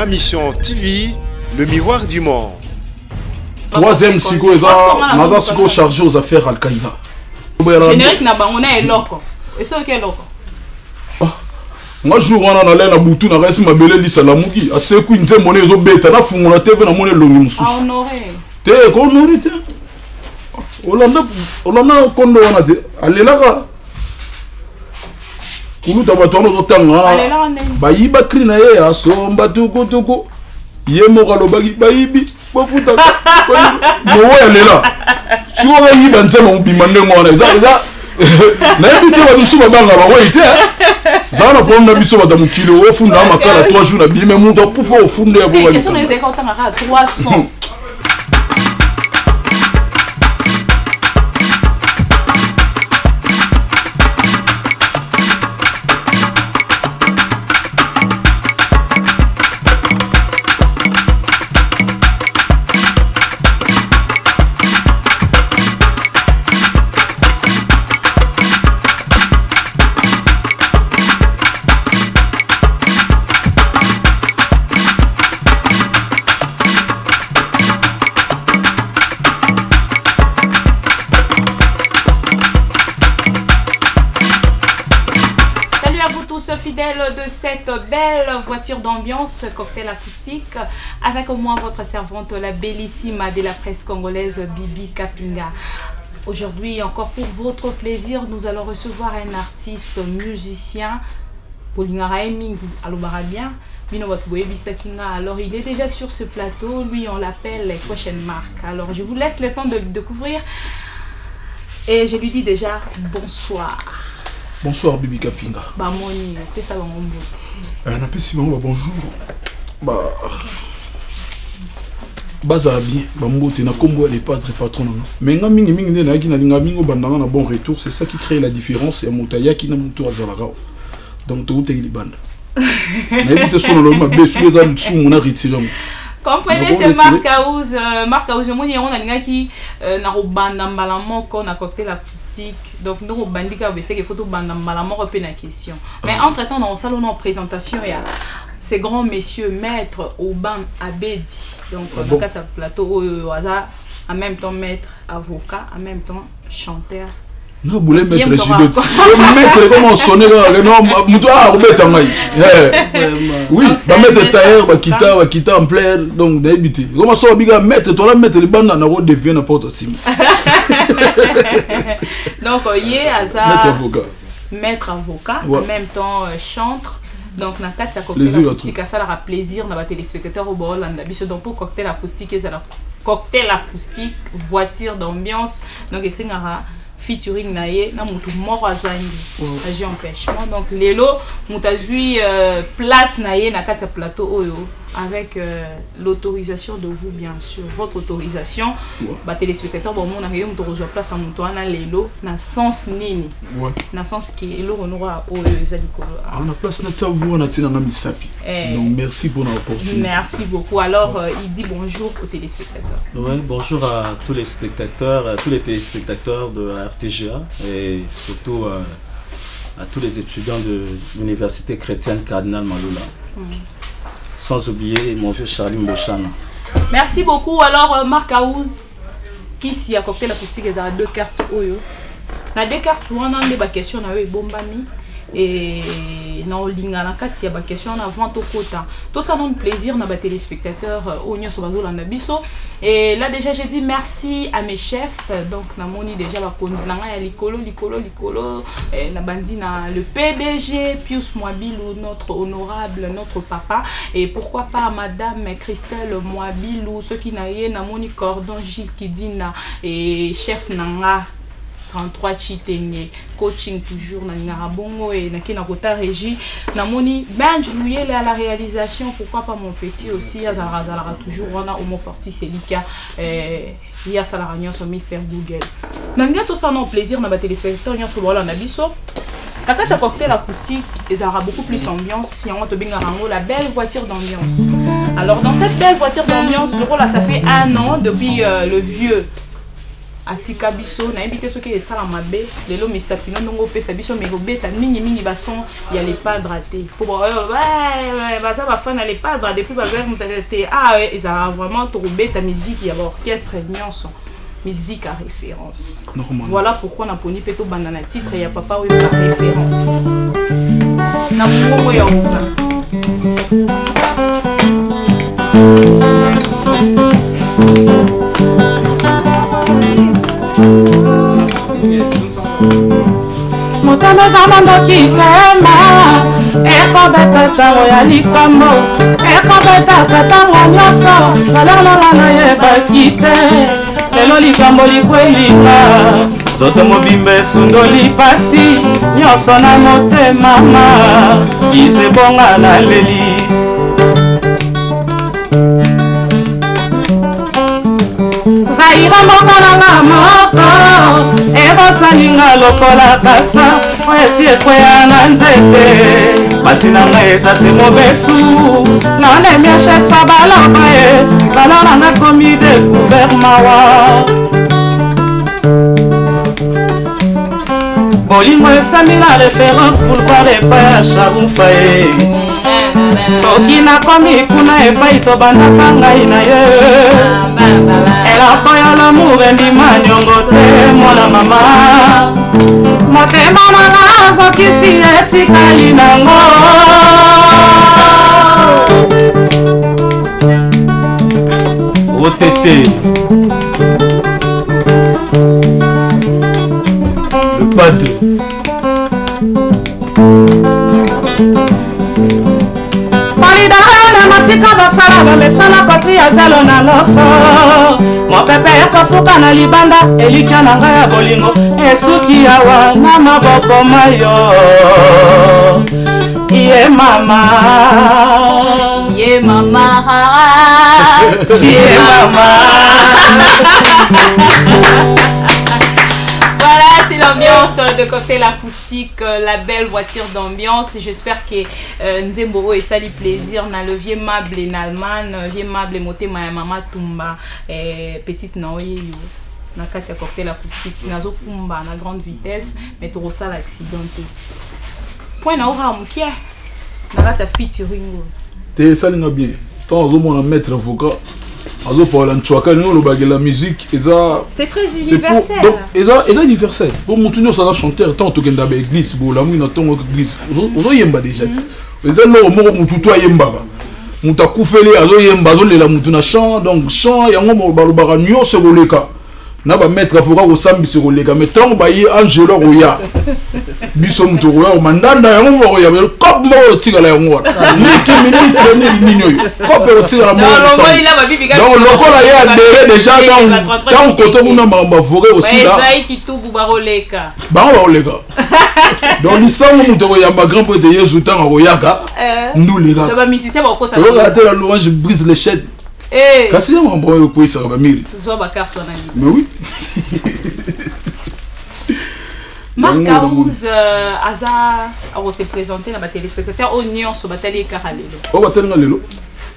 Ma Mission TV, le miroir du monde. Troisième psycho, Nada psycho chargé aux affaires Al-Qaïda. Générique n'a pas on est loco. Et ça qui est loco. Moi jour on a allé na butu na resi mabele lisa la mugi. Ase ku nze moné zo beta na fungu na TV na moné longi mususu. Ah honoré. Te ko honoré te. Olanda kondo wana te. Alelaka. Kuluta batono zo tanga. Bayiba kri na ye asomba tuku. Ye mokalo bagi bayibi. Bafuta. Mowo alela. Suwa yiba nzema ubimande ngwana. Na ebite ba dusu babanga ba wait za na problème na biso ba damukilo ofunda makala 3 jours na bime muntu akufa ofunde ya bo ba question les écoutes à 300. Fidèle de cette belle voiture d'ambiance cocktail acoustique, avec moi votre servante la bellissima de la presse congolaise Bibi Kapinga. Aujourd'hui encore pour votre plaisir nous allons recevoir un artiste musicien Polingara Mingi Alobarabien alors il est déjà sur ce plateau, lui on l'appelle Question Mark. Alors je vous laisse le temps de découvrir et je lui dis déjà bonsoir. Bonsoir Bibi Kapinga. Bah moni, c'est ça mon bon. On appelle si bonjour. Bah Bazabi, Bambote na combo les padres patrons. Mais nga mingi na ki na linga mingo bandanga na bon retour, c'est ça qui crée la différence et mutaya qui na mutu azalaka. Donc tout est libanda. Na ebite solo lo mabe sous les alu sous mon retiré. Comprenez, c'est Marc Aouz. Marc Aouz, on a un qui n'a pas de balamon qu'on a cocktail acoustique. Donc, nous, on a dit qu'il faut que la question. Mais entre-temps, dans le salon de présentation, il y a ces grands messieurs, maître Oban Abedi. Donc, dans le plateau, au hasard, en même temps maître avocat, en même temps chanteur. Non, vous voulez mettre Gilbert. Mettre comment sonner le nom Moutoua Robert Amaï. Oui, va mettre Taher, va quitter en plein, donc d'habiter. Comment ça va mettre toi là mettre les bandes en route devient n'importe sim. Donc yé Azar maître avocat, en même temps chantre. Donc na quatre ça cocktail acoustique ça leur a plaisir na ba téléspectateurs au bord là biso donc pour cocktail acoustique ça la cocktail acoustique voiture d'ambiance donc c'est ngara featuring naie na mutu moko azangi aji empêchement donc lelo mutazui place naie na kati plateau oyo avec l'autorisation de vous bien sûr votre autorisation ba téléspectateurs bon mon arrivé mutu rejoindre place en mutu na lelo na sens nini na sens qui elo onora oyo ezali ko on a place na vous on a tina na misapi donc merci pour l'opportunité. Merci beaucoup. Alors il dit bonjour aux téléspectateurs. Ouais, bonjour à tous les spectateurs, à tous les téléspectateurs de la RTGA et surtout à tous les étudiants de l'université chrétienne Cardinal Maloula. Sans oublier mon vieux Charlie Mbochana. Merci beaucoup. Alors Marc Aouz, qui s'y a cocktail acoustique, ils ont deux cartes. La deux cartes, on a des questions à eux, bombani. Et dans l'inga na kati ya ba question na vente au quota tout ça donne plaisir na ba téléspectateurs au nyoso bazo la biso et là déjà j'ai dit merci à mes chefs donc na moni déjà ba konzi na ya likolo na bandi na le PDG Pius Mwabilou notre honorable notre papa et pourquoi pas madame Christelle Mwabilou ceux qui na ye na moni cordon Gilles Kidina et chef nanga 33 chitenge coaching toujours na Ngarabongo et na kina kota régie na moni ben jouer à la réalisation pourquoi pas mon petit aussi azara toujours on a Omo Forti Selika il y a Salaragnon sur Mister Google nanga tout ça non plaisir na ba téléspectateurs nyo sur wala na biso kaka ça cocktail acoustique et aura beaucoup plus ambiance si on te binga rango la belle voiture d'ambiance. Alors dans cette belle voiture d'ambiance le rôle là ça fait 1 an depuis le vieux atika biso na invité ceux qui sala mabe lelo misapino ndongo pesa biso mais robeta mingi bason ya les padres athées pour baza ba fan les padres depuis ba vers mutate ils ont vraiment robeta musique ya orchestre nyonso musique à référence. Voilà pourquoi on a poni peto bandana titre ya papa oui par référence. Na promo ya opa. Motema za mandoki kema ekobeta tango ya likambo ekobeta katango nyonso balala na yebaki te lelo likambo likwelika zoto mobimba esundoli pasi nyonso na motema mama izebonga na leli zaira mokalanga moko ebosaninga lokola kasa oyesi ekweya na nzete basi na ngai eza se mobesu nanemyesheswa baloba ye balora nakomi découvert mawa bolingo esami la référence pourquoi lepai ya sharufa ye soki nakomi kuna epai tobandaka ngai na ye elako ya lamour endima niongo te mwana mama motema nanga azokisi etikali nango OTT le padre balidara matika basala bamesana koti ya zelo na loso mopepe ekosuka na libanda elikya na ngai ya bolingo esuki awa na maboko mayo ye mama ye mama ye mama. Voilà, c'est l'ambiance de cocktail acoustique, la belle voiture d'ambiance. J'espère que Nzemboro et ça lui plaisir. Na le vieux mable en Allemagne, vieux mable moté ma maman Tumba, petite Naoye yo. Na katia cocktail acoustique, nazo kumba na grande vitesse, mais tu ressens l'accidenté. Point na ora mukia. Na katia featuring. T'es ça n'a bien. Tant au moins mettre avocat. La musique, c'est très universel. Donc, c'est universel. Pour mon tournoi, ça va chanter tant que dans l'église, pour la mouine, tant que l'église. Vous yemba déjà. Les gens là, moi, mon tuto yemba. Mon ta koufélé, azo yemba, azo la moutuna chant, donc chant, yango mo balobara nyo se roleka. Na ba mettre avocat au sambi se roleka. Mais tant ba y Angelo Roya. Biso muto Roya, mandanda yango mo Roya, mais cop mo tigala yango. Niki ministre ni ninyo. Cop mo tigala mo. Donc le là y a déjà dans tant que tout monde m'a forêt aussi là. Ouais, qui tout baroleka. Ba roleka. Donc ils sont muto Roya ma grand pote Yesu tant Royaka. Nous les gars. Ça va musicien ba kota. Regardez la louange brise les chaînes. Eh. Kasi on boyo ko ça va miri. Ce soit ba carte on a dit. Mais oui. Marc Aouz a se présenté dans les téléspectateurs au Nyon sur Batali Karalelo. Oh, Batali Karalelo.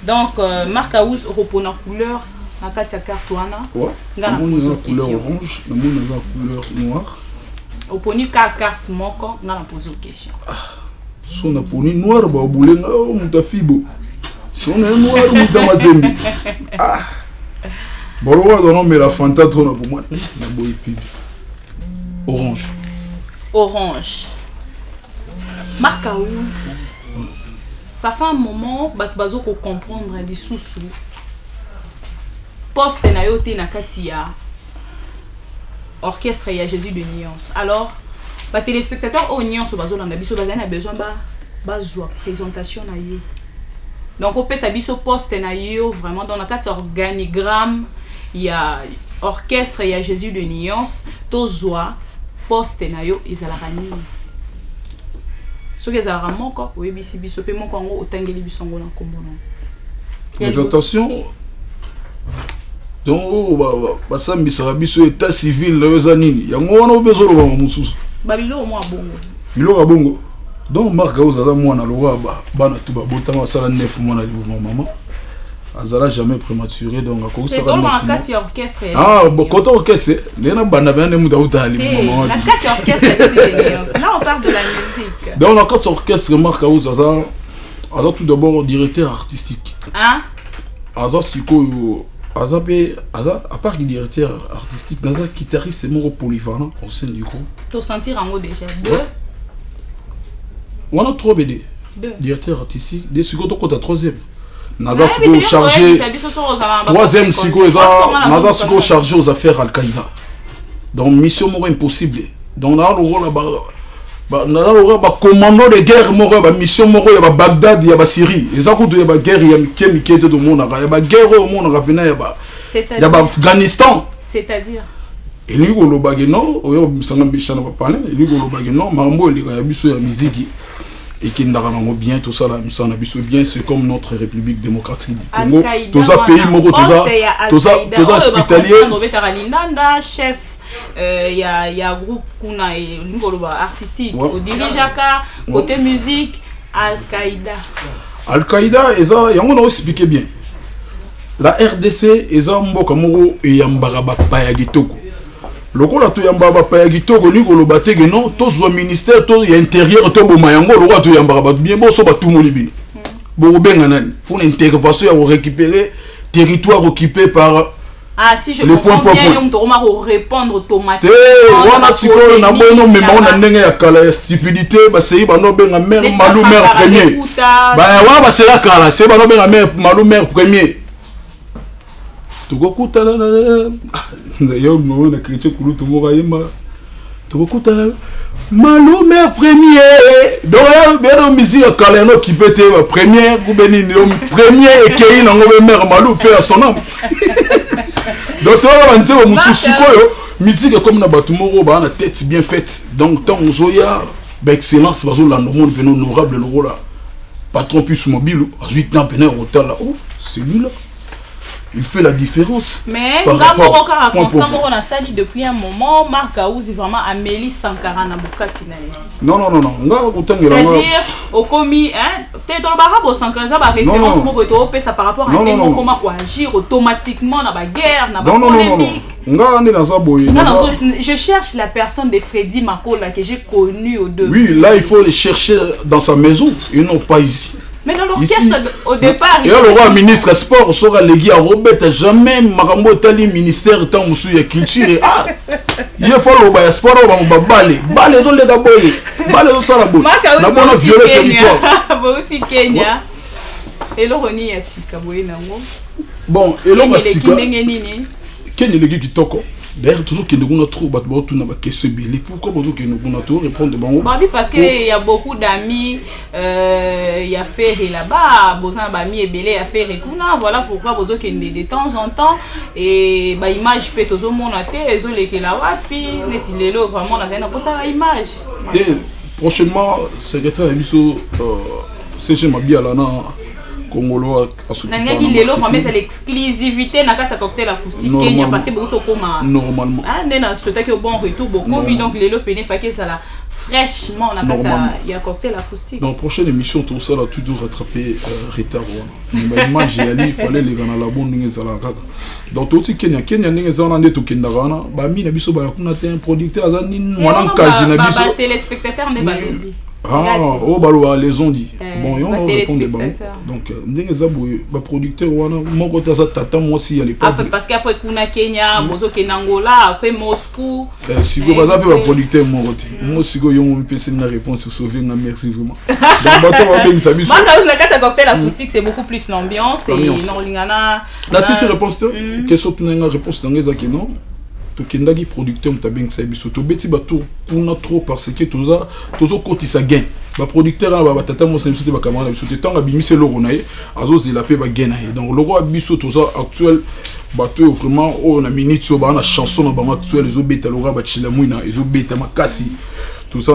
Donc, Marc Aouz repose en couleur, dans la carte wana. Ouais. Nous avons couleur orange, nous avons couleur noire. Au poni carte moko, nous avons posé une question. Si on a poni noir, bah boulé, on t'a fibo. Si on est noir, on t'a mazembi. Ah. Bon, on met la Fanta trop pour moi. La boy pibi. Orange. Orange. Marc Aouz, ça fait un moment bazo ko comprendre des sous-sous. Poste na yote na katia. Orchestre ya Jésus de Nuance. Alors, ba téléspectateurs au Nuance bazo landa biso bazana besoin ba joie présentation na yo. Donc on peut sa biso poste na yo vraiment dans la carte organigramme, il y a orchestre ya Jésus de Nuance, to joie poste na yo ezalaka nini soki ezalaka moko oyebisi biso pe moko yango otangeli biso ngo na nkombo na présentation donc basambisaka biso état civil na yo eza nini yango wana obezoloba mosusu babiloko mwa bongo biloko ya bongo donc Marc Aouz aza mwana lokola bana tu babotama basala 9 mois na libuma mama azala jamais prématuré donc c'est dans la carte orchestre. Ah bon côté orchestre nena bana bana muta utali maman la carte orchestre là on parle de la musique dans la carte orchestre Marc Aouz aza tout d'abord directeur artistique aza siko aza à part que directeur artistique aza guitariste c'est mon polyvalent au sein du groupe to sentir en haut déjà on a 3 BD directeur artistique des siko to côté 3e Naza Suko chargé 3e Suko Naza Suko chargé aux affaires Al-Qaïda. Donc mission moro impossible. Donc là le rôle là commandant de guerre moro mission moro ya Bagdad ya Syrie. Les akuto ya guerre ya mikete do monde ya guerre au monde rapina ya Afghanistan. C'est-à-dire et lui go lobage non oyo bisanga bishana ba parler lui go lobage non mambo li ya biso ya musique. Et qui n'a rien bien, tout ça là, ça n'a bien, c'est comme notre République démocratique du Congo. Tous les pays moraux, tous les hospitaliers. Chef, il y a groupe qu'on a artistique, au dirigeaka, côté musique, Al-Qaïda. Al-Qaïda, et ça, y a on a expliqué bien. La RDC, et ça, mboka moro et yambaraba payagitoko. Le roi de Yamba Payagito, le baté que non, tous les ministères, tous les intérieurs, tous les mayango, le roi de Yamba bien bon, ça va tout le monde. Bon, ben, pour l'intégration, on récupérer territoire occupé par. Ah, si je comprends bien, on doit répondre automatiquement. On a si on a bon, mais on a n'engagé à cala stupidité, bah c'est bah non ben la mère malou mère premier. Bah ouais, bah c'est la cala, c'est bah non ben la mère malou mère premier. Tugokuta na yo mo na chrétien kulu tumoka yema tugokuta malou mère premier donc bien musique kala no qui peut être premier ou beni premier et kei na ngobe mère malou père son nom donc toi on dit au mususu koyo musique comme na batumoro ba na tête bien faite donc tant ozoya ba excellence bazo la monde ben honorable le rôle patron plus mobile à 8 ans peine hôtel là oh celui-là il fait la différence. Mais on a ça dit depuis un moment, Marc Aouz est vraiment Amélie Sankara na Bukatina. Non. C'est-à-dire, au commis, peut-être dans le barabo Sankara, ça va référence ça par rapport à comment agir automatiquement dans la guerre, dans la polémique. Je cherche la personne de Freddy Makola que j'ai connue au début. Oui, là il faut les chercher dans sa maison et non pas ici. Mais dans l'orchestre, au départ... Et le roi ministre sport sera légué à Robert, jamais Marambo Tali ministère tant moussou et culture. Ah, il faut le sport, on va baler. Baler dans les gaboyés. Baler dans ça la boule. On a bon violer territoire. Bouti Kenya. Et le roni est si kaboyé nango. Bon, et l'homme est si Kenya le qui toko. D'ailleurs, toujours qu'il y a trop de questions. Pourquoi qu'il y a trop répondre parce qu'il y a beaucoup d'amis, il y a fait là-bas, besoin d'amis et belé à faire et tout. Voilà pourquoi besoin qu'il y a de temps en temps et bah image peut tout le monde a été, ils ont les là puis les lots vraiment dans un pour ça image. Et prochainement, secrétaire Ebiso, c'est chez Mabia là Congolo à ce c'est l'exclusivité dans le cocktail acoustique Kenya parce que beaucoup normalement c'est un bon retour beaucoup donc les lots peine fait ça là fraîchement il y a cocktail acoustique dans la prochaine émission tout ça là toujours rattraper retard mais j'ai allé il fallait les gars la bonne ninga la donc tout Kenya ninga zana ndeto kenda gana ba mi na biso ba kuna un producteur azani mwana kazi na biso téléspectateur ne ba ah, oh, bah, les ont dit. Bon, on répond des ballons. Donc, les producteurs, mon côté, ça t'attend, moi aussi, à l'époque. Parce qu'après, Kuna Kenya, Bozo Kenangola, après Moscou. Si vous avez un producteur, mon côté. Moi, si vous avez une réponse, sauver, merci vraiment. Donc, cocktail acoustique, c'est beaucoup plus l'ambiance. Là, si c'est réponse, question de réponse dans les acquis, non? Tokendagi producteur mutabeng sabiso to beti bato kuna trop parce que tozo kotisa gain ba producteur ba tata mo sabiso te ba camara biso te tanga bimise loro nae azo zela pe ba gain nae donc loro biso toza actuel bato vraiment on a minute so ba na chanson na ba actuel zo beta loro ba chila muina zo beta makasi tout ça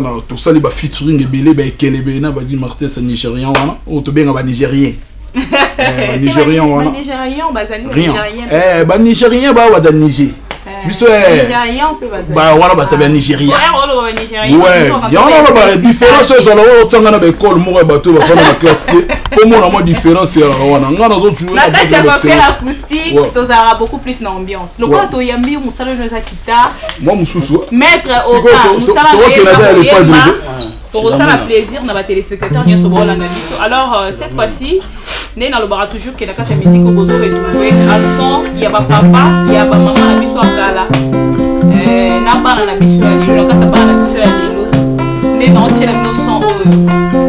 les ba featuring ebele ba ekelebe na ba di Martin sa nigérian wana o to benga ba nigérien Nigérian wana nigérian ba zani nigérien ba nigérien ba wa da Niger biso Nigérian peut baser ba wana batabia Nigeria ouais il y a una différence sur la tanga na école mo bato ba fana na classe pour moi na différence ya wana ngana zo jouer na tête ya cocktail acoustique tozara beaucoup plus na ambiance le quoi to yambi musala no za kita moi mususu maître au musala pour ça la plaisir na ba téléspectateurs nyoso bola na biso alors cette fois-ci né na lobara toujours que na kasa musique au bozo retrouver à son il y a ba papa il y a ba maman na biso akala na bana na biso ya lelo kasa bana na biso ya lelo né na otela no son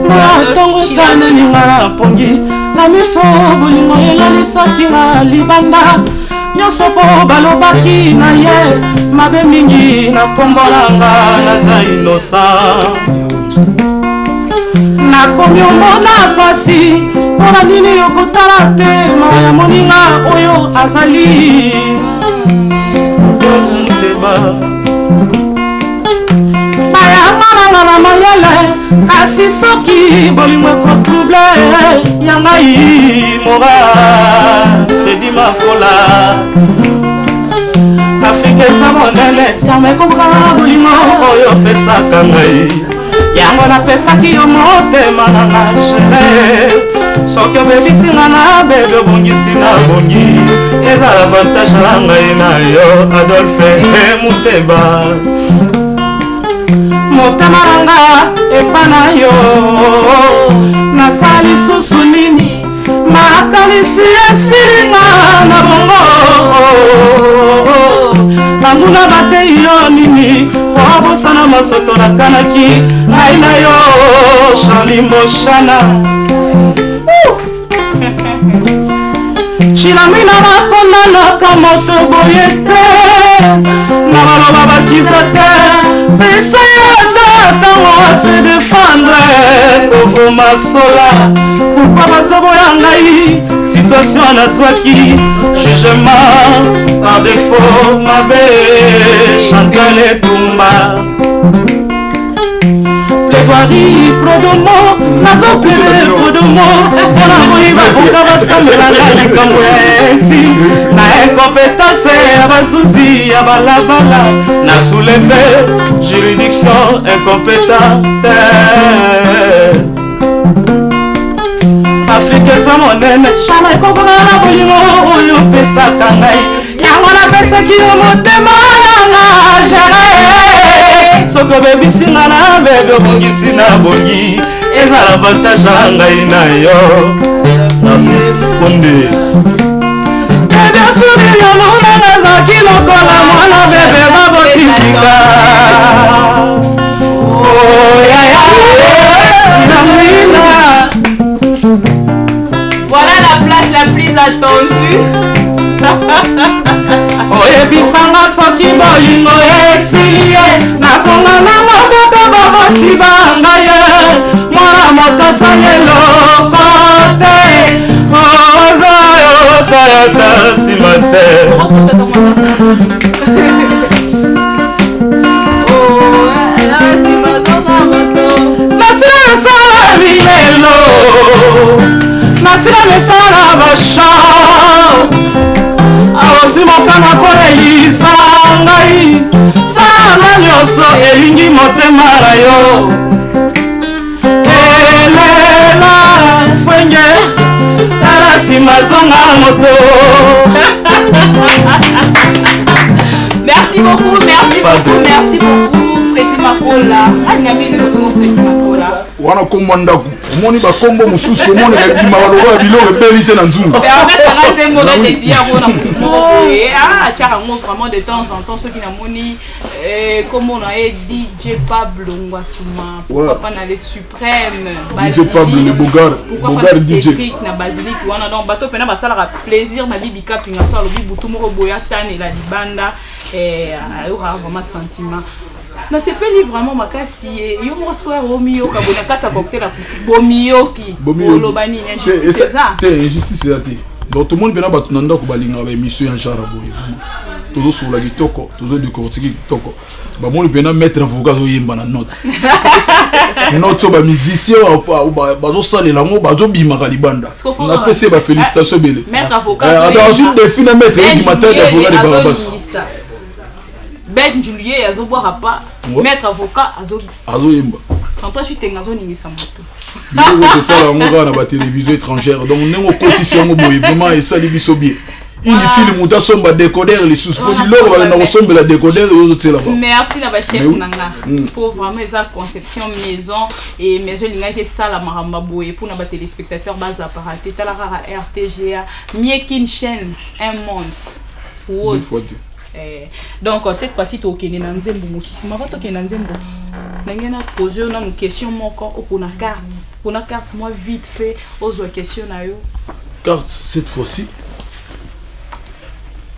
na tongo tana ni ngara pongi na miso bolingo elalisaki na libanda nyonso po balobaki na ye mabe mingi na kombolanga naza innocent nakomi omona pasi mpona nini yokotala te maya moninga oyo azali moteba bayangana na mayele kasi soki bolingo ekotrouble ya ngai mora edi makola afrika eza monene yango ekokokana bolingo oyo opesaka ngai yango napesaki yo motema nanga jere soki obebisinga na bebe obongisi na bongi ezala avantage na ngai na yo adolphe muteba motema nanga epa na yo nasala lisusu nini makanisi esilinga na bongo banguna batei yo nini obosana masoto nakanaki ngai na yo Charlie Moshana chilamina bakonanaka moto boye te na baloba bakiza te pesa yo tatango se défendre kovoma sola pourkoi bazoboya ngai situation nazwaki jugement par défaut mabe Chantal Etumba plaidoirie prodomo nazopele prodomo mpona moyiba buka basamelanga likambo ya enti na incompétence ya bazuzi ya balabala na souleve juridiction incompétente afrika eza monene shana ekokokana na bolingo oyo opesaka ngai yango napesaki yo motema nanga jere soki obebisinga na bebe obongisi na bongi ezala avantage na ngai na yo Narcisse Konde ebesuri yo monanga ezaki lokola mwana bebe babotisika oyaya tinamwina. Voilà la place la plus attendue. Oyebisanga soki bolingo esili ye nazonga nango moto baboti banga ye mwana moto asali eloko te oza yo tayata nsima te nasila esala bilelo nasila mesala bashan aosi mokana kolelisa ngai sana nyonso elingi motema na yo elela fwenge tala nsima zonga moto. Merci beaucoup, merci beaucoup, merci beaucoup Freddy Makola. Anyamini beaucoup Freddy Makola. Wana kombo ndako omoni bakombo mosusu omoni lebima baloba biloko ebeli te na nzungu vraiment de temps en temps ceux qui n'amoni comme on a DJ Pablo Ngwasuma papa na les suprêmes DJ Pablo le Bogar DJ na Basilique wana donc bato pena basala plaisir na bibi kapinga so lobi butu moko boya tane la libanda aura vraiment sentiment. Mais c'est pas vraiment makasi yo mo soir au mio ka bona kata cocktail la petite bomioki bolobani injustice ça te injustice ça te donc tout le monde bena batu nanda ko balinga ba émission ya genre boy toujours sur la kitoko toujours de cortiki kitoko ba mo bena mettre avocat zo yemba na note note ba musicien ba zo salela ngo ba zo bima ka libanda na pese ba félicitations bele mettre avocat dans une défi na mettre qui matin d'avocat de Barabas Ben Juliet azo boire pas. Maître avocat azo yemba. Quand toi tu t'es ngazo ningisa moto. Biso ko ça on va na ba télévision étrangère donc nengo compétition mo boy vraiment et ça libiso bien. Inutile muta somba décodeur les sous pour biloko ba na ressemble la décodeur aux autres là-bas. Merci na ba chef nanga pour vraiment sa conception maison et maison linga ke sala maramba boy pour na ba téléspectateurs bas apparaté tala rara RTGA mieux qu'une chaîne un monde. Donc cette fois-ci tu okene na nzembo mususu ma va to okene na nzembo na poser une question moko pour na carte moi vite fait aux questions na yo carte cette fois-ci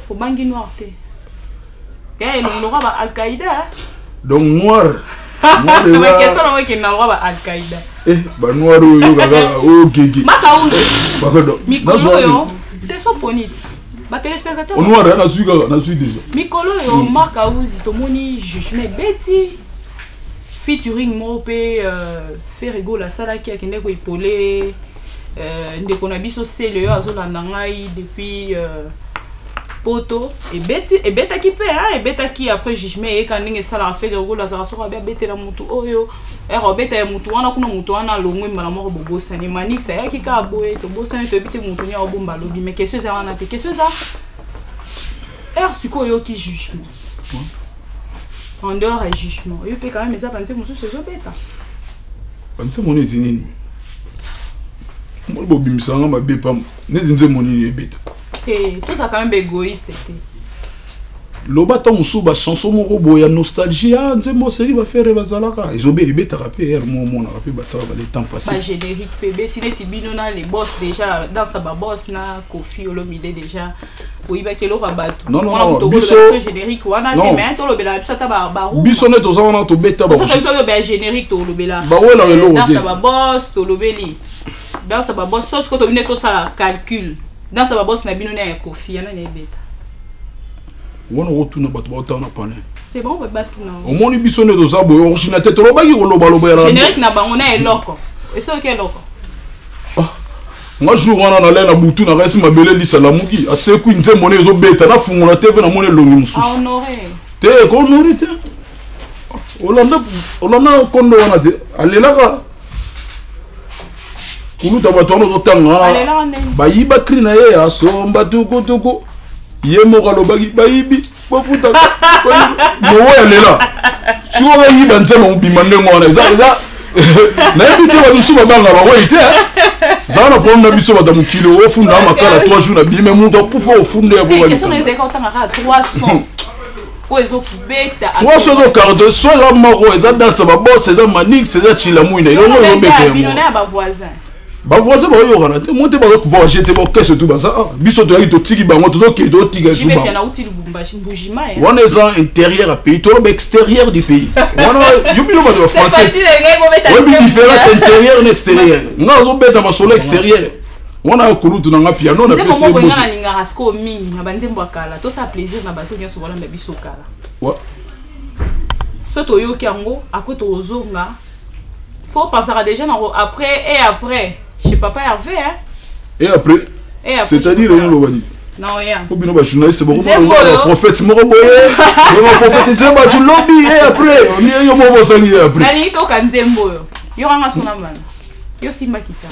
au bangi noir te ya elongora ba Al-Qaïda donc noir ma question na ke na ba Al-Qaïda ba noir yo gaga o gege makaunzi bakado mikolo yo te so bonite ba téléspectateur on noir na suis déjà mikolo yo makauzi to moni jugement beti featuring mopé fait rigoler ça là qui a kende ko ipolé ndeko na biso sele yo azolanda ngai depuis poto et beta qui paie et beta qui après jugement et quand ninge sala fait rigoler ça sera bien beta la mutu oyo beta ya mutu wana kuna mutu wana longwe mbala moko bobosa ni manik ça ya ki ka boye to bosa ni to bite mutu nya obomba lobi mais question ça wana te question ça siko yo qui jugement en dehors du jugement, il peut quand même ça penser que c'est bêta. Penser mon étini. Moi bobi misanga ma bepa, ne dinze moni bêta. Tout ça quand même égoïste. Loba ta musuba chanson moko boya nostalgie nzembo série va faire bazalaka. Izobe bêta rapé mo na rapé batsa ba les temps passés. Ba générique PB tineti bino na les boss déjà dans sa boss na Kofi Olomide déjà. Oui, bah, quel aura battu. Non, biso générique, on a des mains, to bela, ça taba barou. Biso net aux on a to beta ba. Ça peut be générique to lobela. Ba ouais la relo. Dans sa boss to lobeli. Dans sa boss, ça ce que to vient to ça calcul. Dans sa boss na bino na Kofi, na ne beta. On retourne ba to na pané. C'est bon, ba battu na. Au moins biso net aux abo, originalité to loba ki ko loba la. Générique na ba on a eloko. Et ça quel eloko? Moi jour on a allé na butu na resi mabele lisa la mugi aseku nze mone zo beta na fungu na TV na mone longi mususu honoré te ko honoré te olanda kondo wana te alelaka kuluta bato wana ozotanga bayiba kri na ye asomba tukutuku ye moko alobaki bayibi bafuta mowo alela siko bayiba nzema mobima ndenge wana eza nayebi te badusu babanga bakoyi te zana problème na biso bata mokili ofunda makala 3 jours na bime mutu akufa ofunde ya boba question ezeka otanga 300 po ezokubeta 300 ezokarde so eza moko eza dansa baboss eza manix eza chilamwina elongo ezobeta yango bavoisin baoyokana te mo te bazovoyage te bokese tu baza biso toyaki totiki bango tozokende totika suba wana eza intérieur ya pays toloba extérieur du pays wana yobilo bato ya français oyebi différence intérieur na extérieur nga azobeta masolo extérieur wana kulutu na nga piano na pesi moto nga nalingaka siko mingi na banzembo ya kala tosala plaisir na bato nyonso balanda biso kala so toyoki yango après tozonga faut penser déjà après et après chez papa Hervé hein et après c'est-à-dire rien le wadi non rien pour bino ba journaliste beaucoup le prophète moko boye le prophète zeba tu lobby et après on y yo mo bosangi après nani to kanzembo yo nga sona man yo simba kita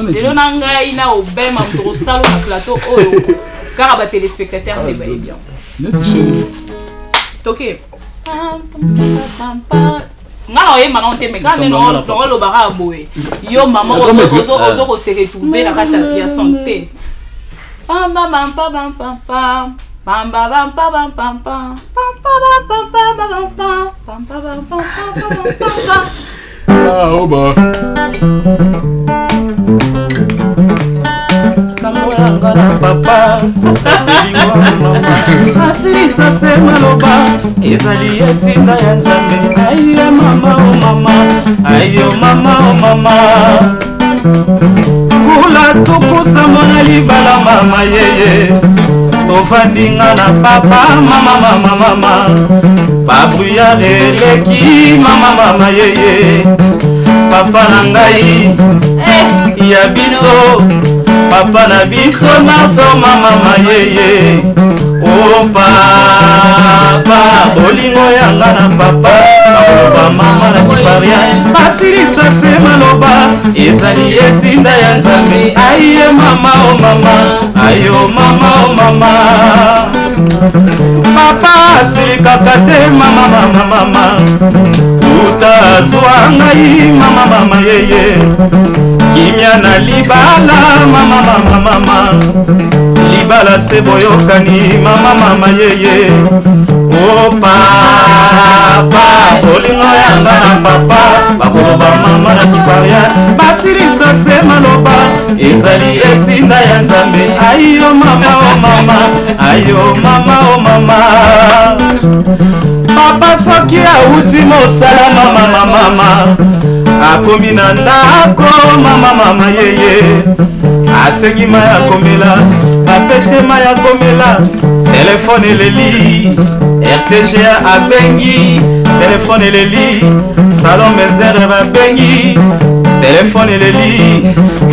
lelo na ngai na obema mto salo na plateau oyo car ba téléspectateur ne ba bien net chéri toké ngalo ye manon te me quand non lo bara boye yo maman ozo ko se retrouver la kati ya santé pam pam pam pam pam pam pam pam pam pam pam pam pam pam pam pam ah oba Kamwanga na papa suka selingwa mama asisa sema loba ezali etinda ya nzambe ayo mama o mama ayo mama o mama kula tukusa mona libala mama yeye tovandinga na papa mama babruyare eleki mama yeye papa na ngai ya biso papa na biso naso mama yeye Oh papa, bolingo yanga na papa, maloba mama na tiparia, basilisa se maloba, ezali etinda ya nzambe, aye mama oh mama, ayo mama oh mama. Papa silikaka te mama mama mama, utazwa ngai mama mama yeye, kimia na libala mama mama mama, libala se boyokani mama mama yeye. Oh papa, bolingo yanga na papa, bakoloba mama na kiparia, basilisa se maloba, ezali etinda ya nzambe, ayo mama oh mama, ayo mama oh mama. Papa soki auti mosala mama mama, akomi na ndako mama mama yeye, asengi maya komela, bapese maya komela, telefone eleli, RTGA abengi, telefone eleli, salon mesere babengi, telefone eleli,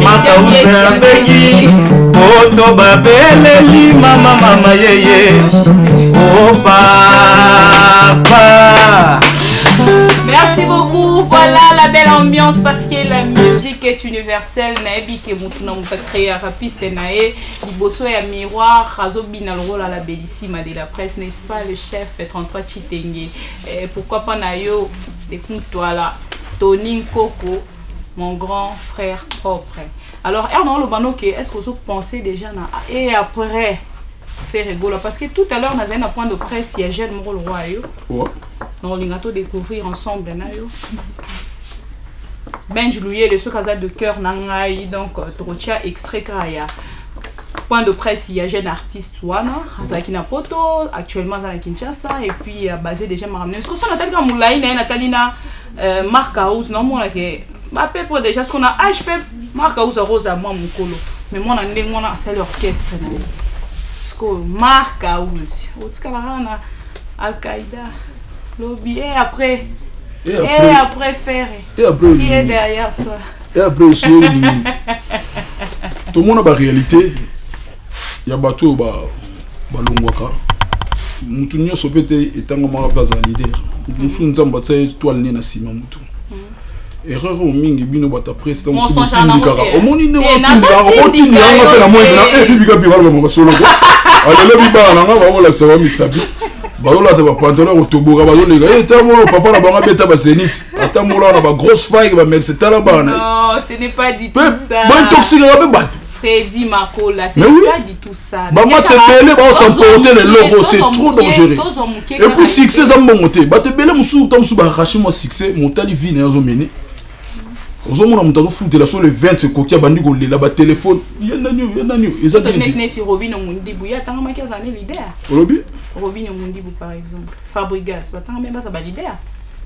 makauze abengi, poto babeleli mama mama yeye. Oh papa. Merci beaucoup. Voilà la belle ambiance parce que la musique est universelle. Naebi ke mutu na muta créer rapiste nae. Liboso ya miroir Razobi na le rôle à la bellissime de la presse, n'est-ce pas, le chef 33 Chitenge. Pourquoi pas nayo écoute-toi là. Tony Coco, mon grand frère propre. Alors Ernon Lobano, est-ce que vous pensez déjà na et après faire rigolo parce que tout à l'heure on a un point de presse il y a jeune rôle roi on l'ingato découvrir ensemble nayo Benj Louis le sokazade de cœur nangai donc trotia extrait kraya point de presse il y a jeune artiste wana azaki na poto actuellement à Kinshasa et puis basé déjà m'a ramené ce que ça natali ka moulai na natali na Marc House non mon que ma pour déjà ce qu'on a HP Marc House rose à moi mon colo mais moi on a c'est l'orchestre Marc House au Tskabarana Al-Qaïda lobby et après faire et après qui est derrière toi et après aussi tout le monde a la réalité il y a bateau balongwaka mutu nyonso pete etango maka place à leader mutu nzamba tsaye toile ne na sima mutu erreur au mingi bino bata presse dans ce tindikaka omoni ne watindikaka otindikaka pe na moyo na bibika bi balo mo solo ko alele bi bana nga ba mola ksa ba misabi balola te ba pantalon otoboka balolega etamo papa na banga beta ba zenith atamola na ba grosse faille ba merci tala bana non ce n'est pas dit tout ça bon toxique ba bat Freddy Makola, c'est pas du tout ça. Bah moi c'est belé, bah on s'emporter les logos, c'est trop dangereux. Et puis succès ça me monter. Bah te belé moussou, tam sou ba rachi moi succès, mon tali vie n'a rien mené. Aux hommes on a monté foutre là sur les 20 c'est coquille bandi go là ba téléphone. Y'a nanyo, ils ont dit. Net Robin on mundi bouya tanga ma 15 années leader. Robin on mundi par exemple. Fabrigas, ba tanga même ça ba leader.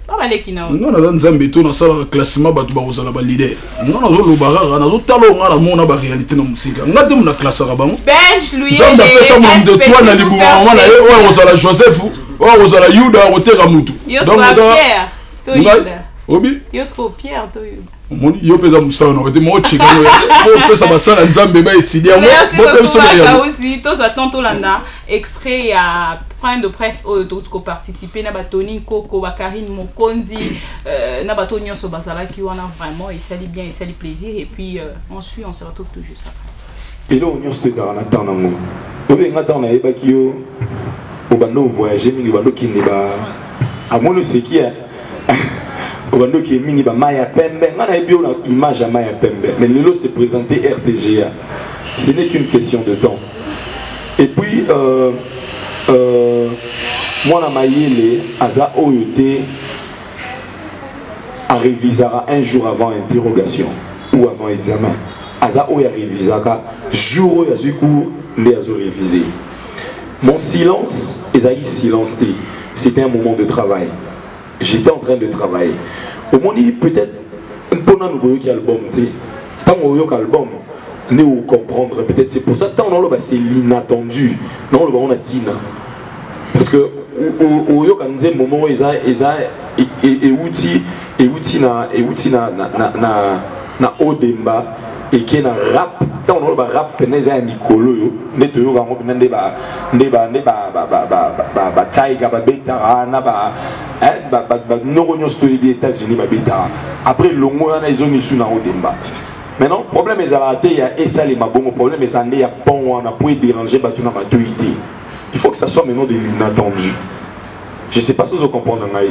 Non, non, Nzambe to na sala classement batu ba kozala ba leader. Non, non, lo barara na zo talo nga na mona ba réalité na musika. Ngate mona classera bango. Benj Louis. Nzambe pesa mo de toi na libu mama na o kozala Joseph, o kozala Yuda oteka mutu. Donc Pierre, to Yuda. Obi? Yosko Pierre to Yuda. Moni yo pesa musao no te mo chika no. O pesa basala Nzambe ba étudier. Mo pesa ça aussi to soit tonto landa extrait à point de presse d'autres qui participent na Tony Coco ba Karine Mokondi na bato nyonso bazala qui wana vraiment il s'allie bien il s'allie plaisir et puis on se retrouve tout juste après et là on nyonso pesa na temps nango obe ngata na eba kiyo obando voyager mingi bando kindi ba amono seki obando ki mingi ba Maya Pembe ngana ebio na image ya Maya Pembe mais lelo se présenter RTGA ce n'est qu'une question de temps et puis moi na mayele aza oyote a révisera un jour avant interrogation ou avant examen aza oyo a révisaka jour oyo azui cours nde azo réviser mon silence ezali silence te c'était un moment de travail j'étais en train de travailler au monde peut-être mpona no boyoki album te ntango oyoka album ne ou comprendre peut-être c'est pour ça tant non c'est l'inattendu non le on a tina parce que au yoka nze moment eza et outil na odemba et qui na rap tant on a rap peneza ya mikolo yo nde to yo kango nde ba taiga ba beta na ba noko nyosto des États-Unis ba beta après longo na izongi suna odemba. Maintenant problème est à il y a ça les mabongo problème est il y a pont on a pour déranger batu na matuité. Il faut que ça soit maintenant de l'inattendu. Je sais pas si vous comprenez.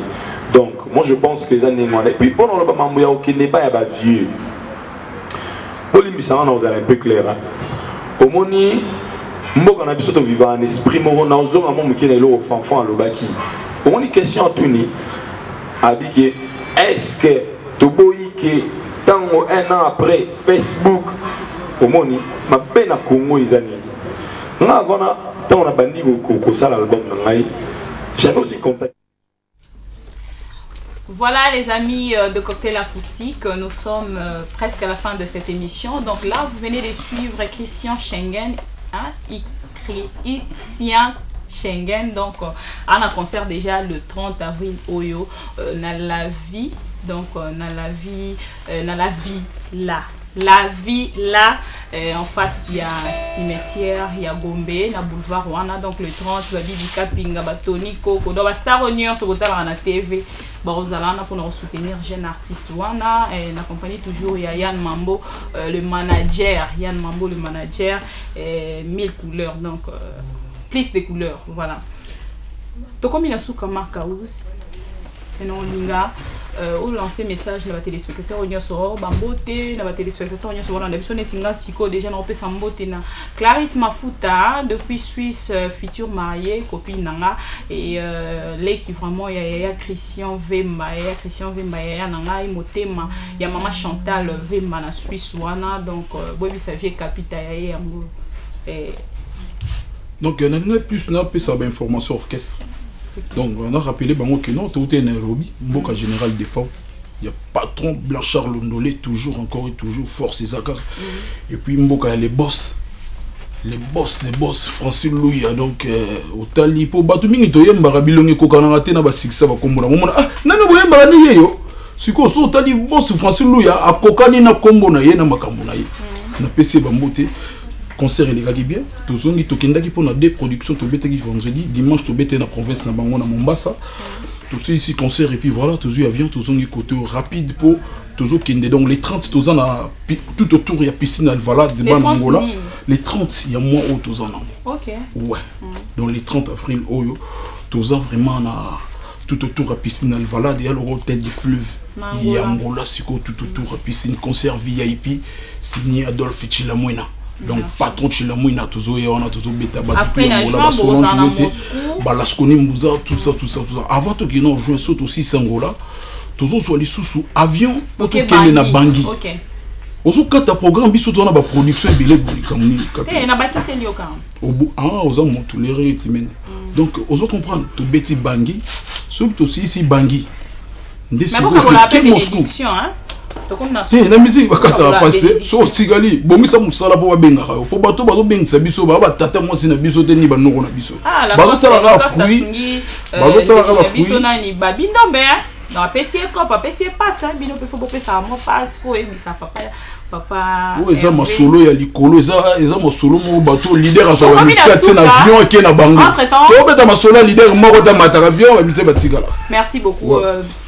Donc moi je pense que les années et puis pendant le moment où il n'est pas vieux. Pour les missions, on a un peu clair. Au moment où on a besoin de vivre en esprit, on a besoin de vivre en enfant à l'obaki. Au moment où question à Tony, a dit que est-ce que tu que tant un an après Facebook, au moment où ma peine à Congo les années. On a tant on a bandit au sale album j'avais aussi contacté. Voilà les amis de Cocktail Acoustique, nous sommes presque à la fin de cette émission. Donc là, vous venez de suivre Christian Schengen, Christian Schengen. Donc on a concert déjà le 30 avril Oyo, dans la vie, donc dans la vie là. La vie là, en face il y a cimetière, il y a Gombe, il y a boulevard Rwanda, donc le 30, il y a Bibika Pinga, Tony Koko, donc Star Union sur la TV, Barozalana pour nous soutenir jeunes artistes Rwanda, et on accompagne toujours il y a Yann Mambo, le manager, 1000 couleurs, donc plus de couleurs, voilà. Donc comme il y a sous comme Marcaus, et non Linga. Ou lancer message à la téléspectateur on y a sur bambote na téléspectateur on y a sur la nation netinga siko déjà na pesa mbote na Clarisse Mafuta depuis Suisse, future mariée copine nanga et les qui vraiment ya Christian Vemba ya nanga imotema ya maman Chantal Vemba na Suisse wana donc bobi sa vie capitale ya yango donc on a plus na pesa ba information orchestre. Donc on a rappelé que non, tout est Nairobi, Mboka Général des Femmes. Il y a patron Blanchard Londolé, toujours encore et toujours force et Zakar. Et puis Mboka, il y a les boss, Francis Louis, donc au Tali, pour Batoumi, il y a Barabilongi, Kokanarate, Naba Sixa, Bakombo, ah, non, non, yo. Si vous avez Tali, boss Francis Louis, à Kokani, na Kombo, na Yena Makambo, na PC Bambote. Concert et les bien, tous on dit qui pour des productions tout bête qui vendredi, dimanche tout bête dans la province na Bango na Mombasa. Tous ici concert et puis voilà, tous avion, tous on dit côté rapide pour tous qui donc les 30 tous en tout autour il y a piscine Alvala de Banangola. Les 30 il y a moins haut tous en. OK. Ouais. Donc les 30 avril Oyo, tous vraiment na tout autour à piscine Alvala et alors hôtel du fleuve. Il y a Angola siko tout autour à piscine concert VIP signé Adolphe Chilamwena. Donc patron chez la mouina toujours et on a toujours bêta après la Solange Balasconi Mouza tout ça avant que nous jouons saute aussi Sangola toujours soit les sous avion pour que na Bangui aussi quand ta programme biso on a ba production belé bolikamuni na ba qui c'est lioka aux hommes tous les rétimen donc on comprendre tout bêti Bangui surtout aussi ici Bangui ndesiko que Moscou la musique bakata passer so tigali bongisa musala po babenga po bato bazo bengisa biso ba tata mwasi na biso te ni banoko na biso bazo tala ka fruit biso na ni babindombe na pesi ko pa pesi passe bino pe fo pesa mo passe fo e bisa papa o eza masolo ya likolo eza masolo mo bato leader azo ba misati na avion ke na bango to beta masolo leader moko ta mata avion ba bise batikala. Merci beaucoup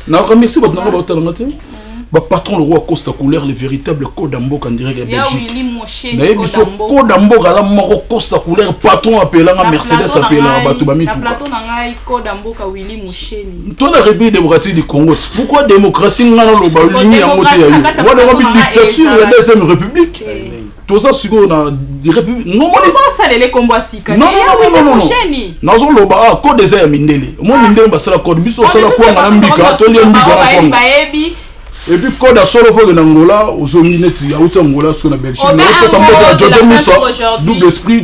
na remercie bato na ba tala ngati patron le roi Costa Couleur le véritable code Mboka en direct de Belgique. Na yebiso code Mboka la moko Costa Couleur patron appelanga Mercedes appelanga bato ba mitu. Na plateau na ngai code Mboka Willy Moucheni. Toi la République démocratique du Congo. Pourquoi démocratie ngana lo ba limi ya moté ya yo. Wa na dictature ya deuxième république. Tout ça siko na république. Non ça les combats sika. Non. Nazo lo ba code des ya mindele. Mo mindele ba sala code biso sala kwa na mbika to li mbika na Congo. Et puis quand on sort au Angola, aux Omineti, à Angola, sur la Belgique,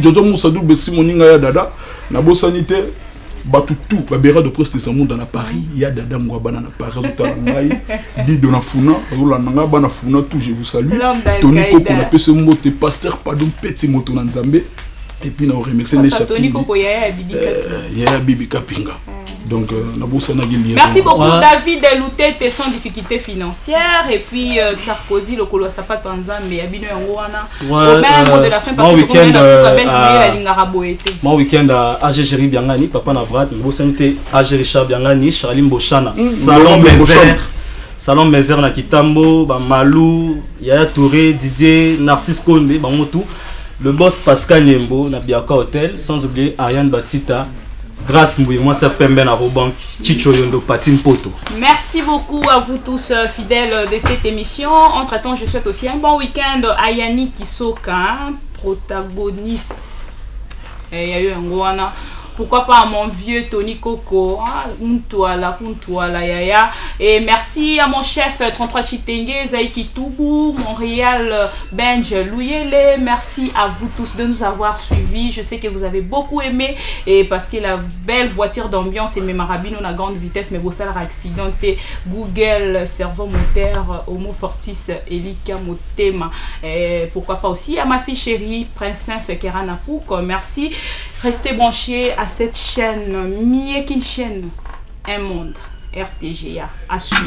Jojo Moussa, double esprit, Moninga ya Dada, Nabo sanité, Batu tout, Babera de Preste Samou dans la Paris, ya Dada Mouabana na Paris, Bido na Funa, Rola Nanga Bana Funa, tout, je vous salue. Tony Koko, on appelle ce mot, pasteur, pardon, petit moto Nanzambe. et puis on remercie les Tony Koko Yaya Bibi Kapinga. Donc merci beaucoup David Loutete sans difficulté financière et puis Sarkozy le Kolo Sapato Nzambe Abino Yangoana au même mot de la fin parce que mon week-end à AG Jerry Biangani Papa Navrat Mbosante AG Richard Biangani Charlie Mboshana Salon Mézère na Kitambo ba Malou Yaya Touré Didier Narcisse Konde ba Motu le boss Pascal Nembo na Biaka Hotel sans oublier Ariane Batita grâce Mbouye moi c'est Pemben à Robank Chicho Yondo Patine Poto. Merci beaucoup à vous tous fidèles de cette émission. Entre temps je souhaite aussi un bon week-end à Yannick Kisoka protagoniste et il y a eu un Goana. Pourquoi pas à mon vieux Tony Koko, Kuntuala, Yaya. Et merci à mon chef 33 Chitenge, Zaiki Toubou, Montréal, Benj Louyele. Merci à vous tous de nous avoir suivis. Je sais que vous avez beaucoup aimé. Et parce que la belle voiture d'ambiance et mes marabino à grande vitesse, mais vous avez accidenté. Google, cerveau moteur, Homo Fortis, Elika Motema. Et pourquoi pas aussi à ma fille chérie, Princesse Keranapouk. Merci. Restez branchés à cette chaîne, mieux qu'une chaîne, un monde, RTGA, à suivre.